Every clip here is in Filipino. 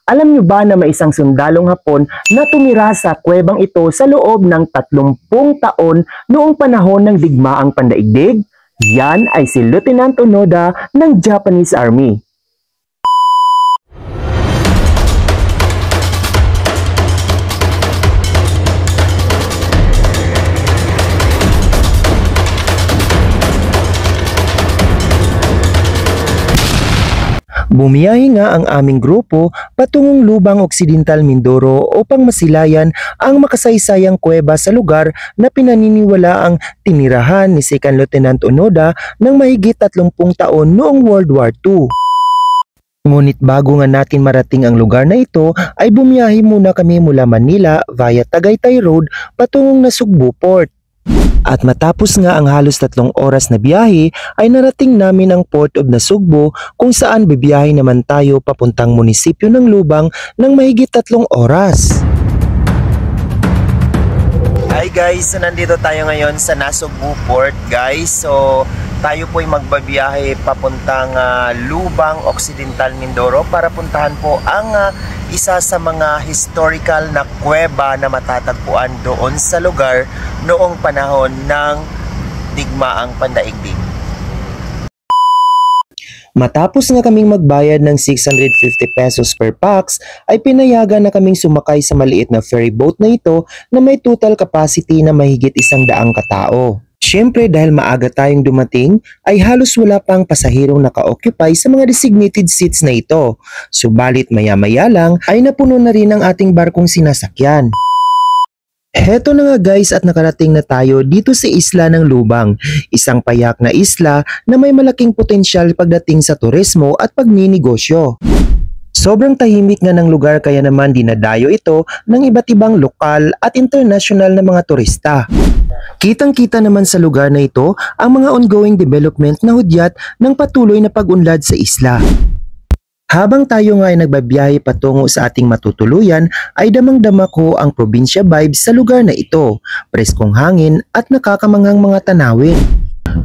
Alam niyo ba na may isang sundalong Hapon na tumira sa kuwebang ito sa loob ng 30 taon noong panahon ng digmaang pandaigdig? Yan ay si Lieutenant Onoda ng Japanese Army. Bumiyahe nga ang aming grupo patungong Lubang Occidental, Mindoro upang masilayan ang makasaysayang kuweba sa lugar na pinaniniwalaang tinirahan ni Second Lieutenant Onoda ng mahigit 30 taon noong World War II. Ngunit bago nga natin marating ang lugar na ito ay bumiyahe muna kami mula Manila via Tagaytay Road patungong Nasugbu Port. At matapos nga ang halos 3 oras na biyahe ay narating namin ang Port of Nasugbu kung saan bibiyahe naman tayo papuntang munisipyo ng Lubang ng mahigit 3 oras. Hi guys, so nandito tayo ngayon sa Nasugbu Port guys. So tayo po'y magbabiyahe papuntang Lubang Occidental, Mindoro para puntahan po ang isa sa mga historical na kuweba na matatagpuan doon sa lugar noong panahon ng digmaang pandaigdig. Matapos nga kaming magbayad ng 650 pesos per pax, ay pinayagan na kaming sumakay sa maliit na ferry boat na ito na may total capacity na mahigit 100 katao. Siyempre dahil maaga tayong dumating ay halos wala pang pasahirong naka-occupy sa mga designated seats na ito. Subalit maya-maya lang ay napuno na rin ang ating barkong sinasakyan. Heto na nga guys at nakarating na tayo dito sa isla ng Lubang, isang payak na isla na may malaking potensyal pagdating sa turismo at pagninegosyo. Sobrang tahimik nga ng lugar kaya naman dinadayo ito ng iba't ibang lokal at international na mga turista. Kitang-kita naman sa lugar na ito ang mga ongoing development na hudyat ng patuloy na pag-unlad sa isla. Habang tayo nga ay nagbabiyahe patungo sa ating matutuluyan ay damang-dama ko ang probinsya vibes sa lugar na ito, preskong hangin at nakakamanghang mga tanawin.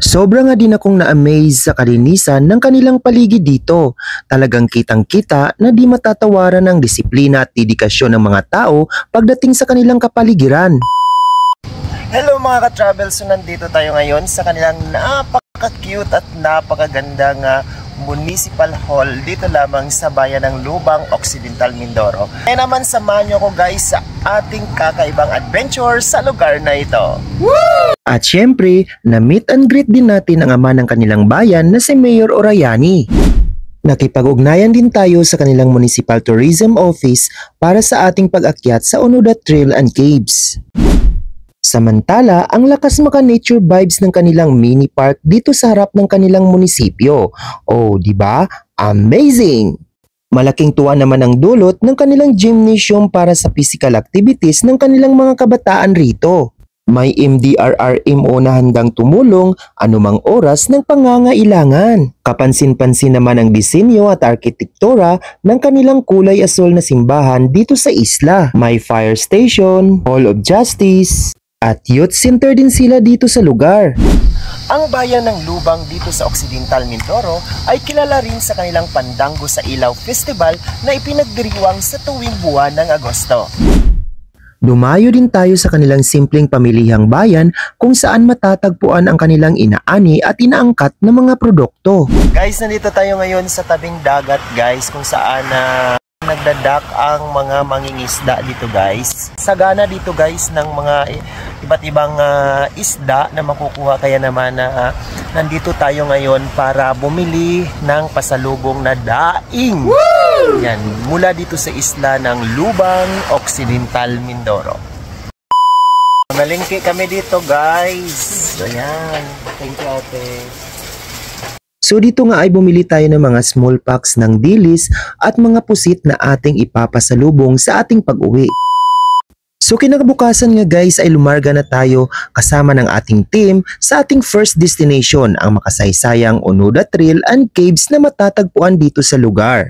Sobra nga din akong na-amaze sa kalinisan ng kanilang paligid dito. Talagang kitang-kita na di matatawaran ang disiplina at dedikasyon ng mga tao pagdating sa kanilang kapaligiran. Hello mga ka-travel, so nandito tayo ngayon sa kanilang napaka-cute at napakagandang municipal hall dito lamang sa bayan ng Lubang Occidental, Mindoro. Kaya naman samahan nyo ko guys sa ating kakaibang adventure sa lugar na ito. Woo! At syempre, na-meet and greet din natin ang ama ng kanilang bayan na si Mayor Orayani. Nakipag-ugnayan din tayo sa kanilang Municipal Tourism Office para sa ating pag-akyat sa Onoda Trail and Caves. Samantala, ang lakas maka-nature vibes ng kanilang mini park dito sa harap ng kanilang munisipyo. Oh, di ba? Amazing! Malaking tuwa naman ang dulot ng kanilang gymnasium para sa physical activities ng kanilang mga kabataan rito. May MDRRMO na handang tumulong anumang oras ng pangangailangan. Kapansin-pansin naman ang disenyo at arkitektura ng kanilang kulay asul na simbahan dito sa isla. May fire station, Hall of Justice, at youth center din sila dito sa lugar. Ang bayan ng Lubang dito sa Occidental, Mindoro ay kilala rin sa kanilang Pandango sa Ilaw Festival na ipinagdiriwang sa tuwing buwan ng Agosto. Dumayo din tayo sa kanilang simpleng pamilihang bayan kung saan matatagpuan ang kanilang inaani at inaangkat na mga produkto. Guys, nandito tayo ngayon sa tabing dagat guys kung saan nagdadak ang mga mangingisda dito guys. Sagana dito guys ng mga iba't ibang isda na makukuha kaya naman nandito tayo ngayon para bumili ng pasalubong na daing. Woo! Yan, mula dito sa isla ng Lubang Occidental, Mindoro. Nalingki kami dito guys. Ayan, thank you ate. So dito nga ay bumili tayo ng mga small packs ng dilis at mga pusit na ating ipapasalubong sa ating pag-uwi. So kinakabukasan nga guys ay lumarga na tayo kasama ng ating team sa ating first destination, ang makasaysayang Onoda Trail and Caves na matatagpuan dito sa lugar.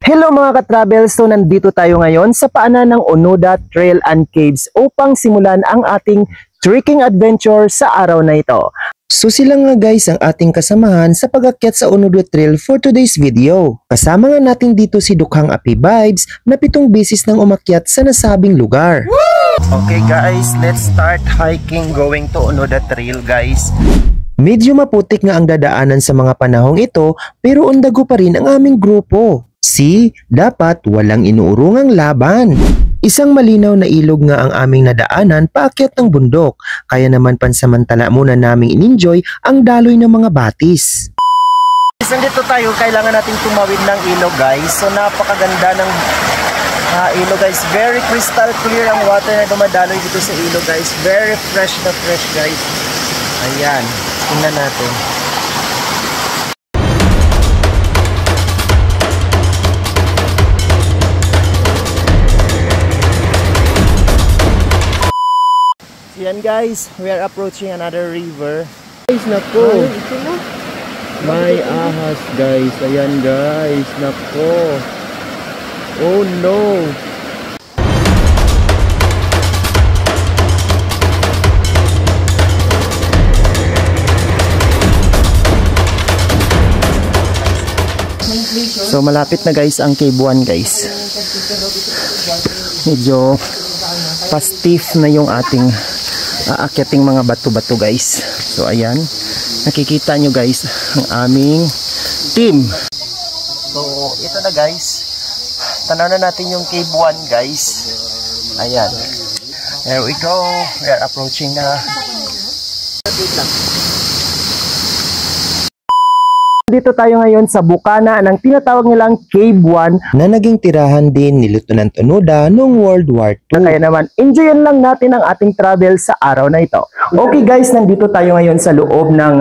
Hello mga ka-travel, so nandito tayo ngayon sa paanan ng Onoda Trail and Caves upang simulan ang ating trekking adventure sa araw na ito. So sila nga guys ang ating kasamahan sa pag-akyat sa Onuda Trail for today's video. Kasama nga natin dito si Dukhang Api Vibes na 7 beses nang umakyat sa nasabing lugar. Okay guys, let's start hiking going to Onuda Trail guys. Medyo maputik nga ang dadaanan sa mga panahong ito pero undago pa rin ang aming grupo. Dapat walang inuurungang laban. Isang malinaw na ilog nga ang aming nadaanan paakyat ng bundok, kaya naman pansamantala muna naming in-enjoy ang daloy ng mga batis. Nandito tayo, kailangan nating tumawid ng ilog guys. So napakaganda ng ilog guys. Very crystal clear ang water na dumadaloy dito sa ilog guys. Very fresh na fresh guys. Ayan, tingnan natin. Yan guys, we are approaching another river. Guys, nako. May ahas guys. Ayan guys, nako. Oh no. So malapit na guys ang Cave 1 guys. Medyo pa-stiff na yung ating aakyating mga bato-bato guys. So ayan, nakikita nyo guys ang aming team. So ito na guys, tanaw na natin yung Cave 1 guys. Ayan, there we go, we are approaching na. Dito tayo ngayon sa bukana ng tinatawag nilang Cave 1 na naging tirahan din ni Lieutenant Onoda noong World War II. Kaya naman, enjoyin lang natin ang ating travel sa araw na ito. Okay guys, nandito tayo ngayon sa loob ng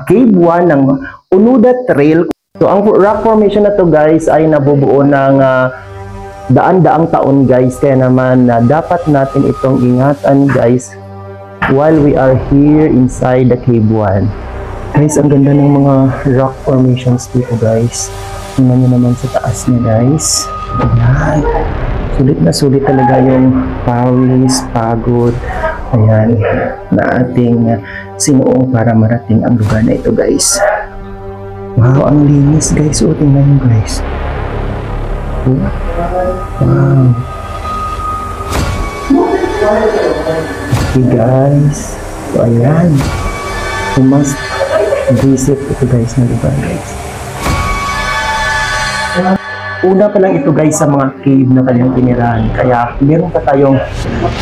Cave 1 ng Onuda Trail. So ang rock formation na to guys ay nabubuo ng daan-daang taon guys. Kaya naman dapat natin itong ingatan guys while we are here inside the Cave 1. Guys, ang ganda ng mga rock formations dito guys. Tingnan nyo naman sa taas niya guys. Ayan. Sulit na sulit talaga yung pawis, pagod. Ayan. Na ating sinuong para marating ang lugar na ito guys. Wow, ang linis guys. O, tingnan nyo guys. Wow. Okay guys. So, ayan. You must visit ito guys na lugar guys. Una pa lang ito guys sa mga cave na kanyang tinirahan. Kaya meron pa tayong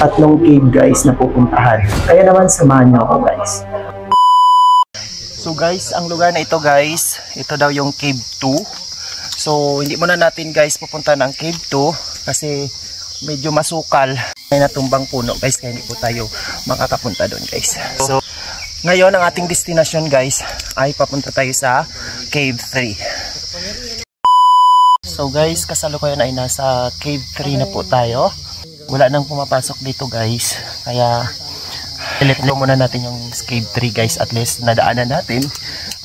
3 cave guys na pupuntahan. Kaya naman samahan nyo ako guys. So guys, ang lugar na ito guys, ito daw yung Cave 2. So hindi muna natin guys pupuntahan ang Cave 2 kasi medyo masukal. May natumbang puno guys kaya hindi po tayo makakapunta doon guys. So ngayon, ang ating destination guys ay papunta tayo sa Cave 3. So guys, kasalukuyan ay nasa Cave 3 na po tayo. Wala nang pumapasok dito guys. Kaya, ilito muna natin yung Cave 3 guys. At least nadaanan natin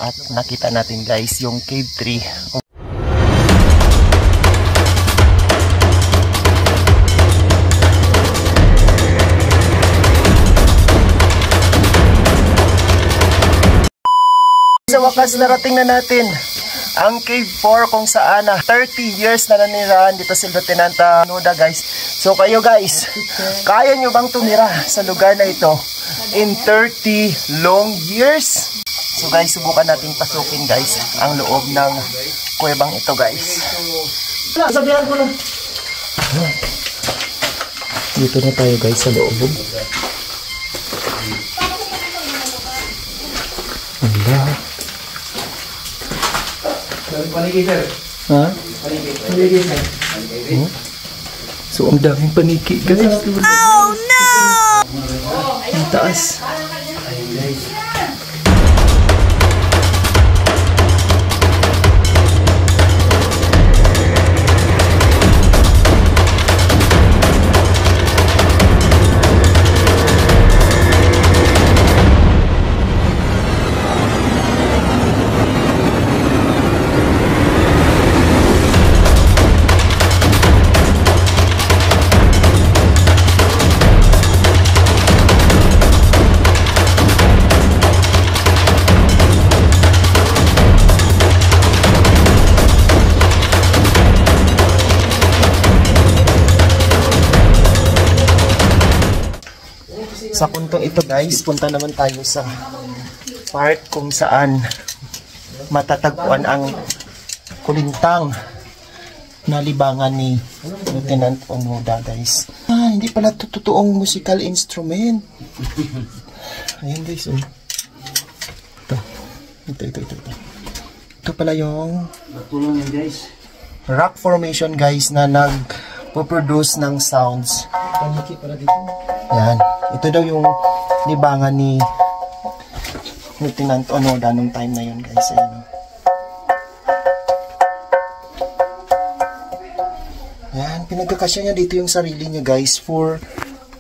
at nakita natin guys yung Cave 3. Sa wakas, narating na natin ang Cave 4 kung saan 30 years na nanirahan dito si Lieutenant Onoda guys. So kayo guys, kaya nyo bang tumira sa lugar na ito in 30 long years? So guys, subukan natin pasukin guys ang loob ng kuwebang ito guys. Sabihan ko lang. Dito na tayo guys sa loob. Allah. Paniki sir. Ha? Paniki sir. So ang daming paniki guys. Oh no! Ang taas. Ayun guys. Sa puntong ito guys, punta naman tayo sa part kung saan matatagpuan ang kulintang na libangan ni Lieutenant Onoda guys. Hindi pala ito totoong musical instrument. Ayan guys, oh. Ito. Ito pala yung rock formation guys na nagpo-produce ng sounds. Yan. Ito daw yung libangan ni Lieutenant Onoda nung time na yun guys. Ayan, oh. Yan. Pinagkakasya niya dito yung sarili niya guys for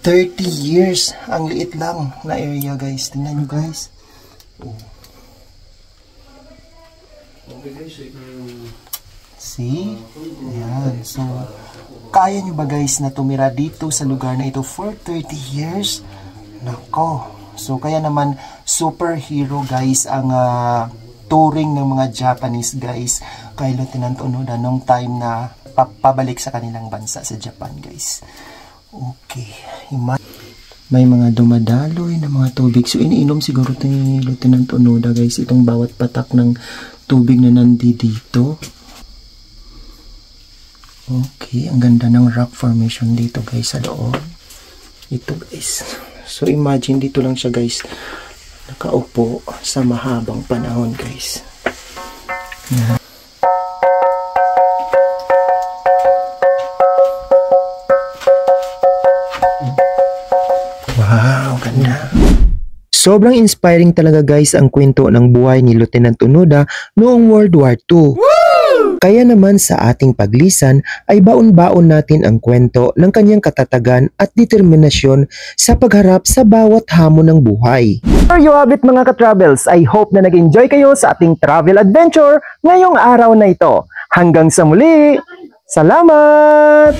30 years. Ang liit lang na area guys. Tingnan nyo guys. Oh. See? Ayan. So, kaya nyo ba guys na tumira dito sa lugar na ito for 30 years? Nako. So, kaya naman superhero guys ang touring ng mga Japanese guys kay Lieutenant Onoda nung time na pabalik sa kanilang bansa sa Japan guys. Okay. May mga dumadaloy na mga tubig. So, iniinom siguro ito ni Lieutenant Onoda guys. Itong bawat patak ng tubig na nandito. Okay. Ang ganda ng rock formation dito guys sa loob. Ito guys. So, imagine dito lang siya guys. Nakaupo sa mahabang panahon guys. Yan. Wow, ganda. Sobrang inspiring talaga guys ang kwento ng buhay ni Lieutenant Onoda noong World War II. Woo! Kaya naman sa ating paglisan ay baon-baon natin ang kwento ng kanyang katatagan at determinasyon sa pagharap sa bawat hamon ng buhay. There you have it mga ka-travels. I hope na nag-enjoy kayo sa ating travel adventure ngayong araw na ito. Hanggang sa muli, salamat!